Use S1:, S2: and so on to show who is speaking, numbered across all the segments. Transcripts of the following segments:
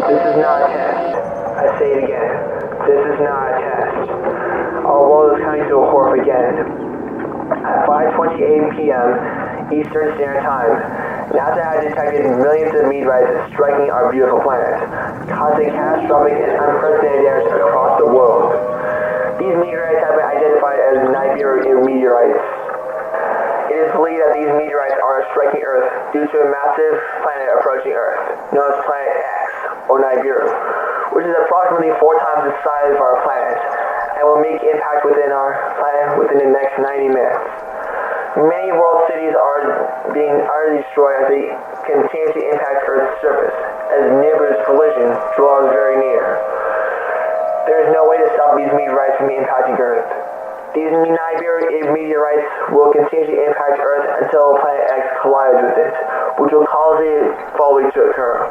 S1: This is not a test. I say it again. This is not a test. Our world is coming to a Armageddon. At 5:28 p.m. Eastern Standard Time, NASA has detected millions of meteorites striking our beautiful planet, causing catastrophic and unprecedented damage across the world. These meteorites have been identified as Nibiru meteorites. It is believed that these meteorites are striking Earth due to a massive planet approaching Earth, known as Planet X, or Nibiru, which is approximately 4 times the size of our planet, and will make impact within our planet within the next 90 minutes. Many world cities are being utterly destroyed as they continue to impact Earth's surface, as Nibiru's collision draws very near. There is no way to stop these meteorites from impacting Earth. These Nibiru meteorites will continue to impact Earth until Planet X collides with it, which will cause the following to occur.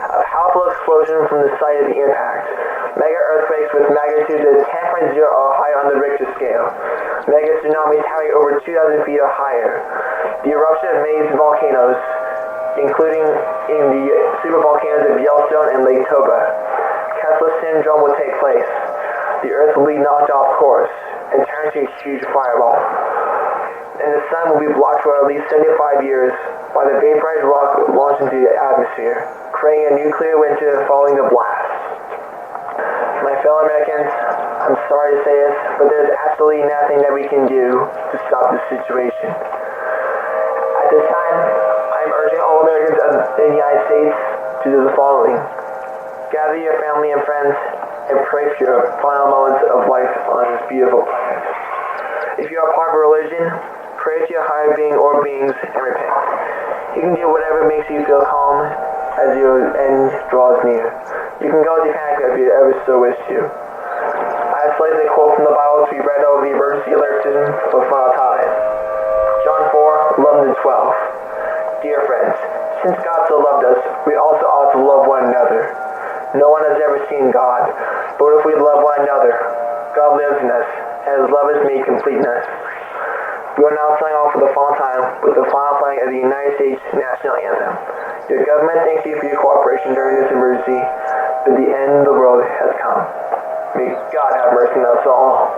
S1: A powerful explosion from the site of the impact. Mega earthquakes with magnitudes of 10.0 or higher on the Richter scale. Mega tsunamis towering over 2,000 feet or higher. The eruption of many volcanoes, including in the supervolcanoes of Yellowstone and Lake Toba. Kessler syndrome will take place. The Earth will be knocked off course and turn into a huge fireball. And the sun will be blocked for at least 75 years by the vaporized rock launched into the atmosphere, creating a nuclear winter following the blast. My fellow Americans, I'm sorry to say this, but there's absolutely nothing that we can do to stop this situation. At this time, I'm urging all Americans in the United States to do the following. Gather your family and friends and pray for your final moments of life on this beautiful planet. If you are part of a religion, pray to your higher being or beings and repent. You can do whatever makes you feel calm as your end draws near. You can go into panic if you ever so wish to. I have selected a quote from the Bible to be read over the emergency alert system for the final time. John 4:11-12. Dear friends, since God so loved us, we also ought to love one another. No one has ever seen God, but if we love one another, God lives in us, and His love is made complete in us. We are now signing off for the final time with the final playing of the United States National Anthem. Your government thanks you for your cooperation during this emergency, but the end of the world has come. May God have mercy on us all.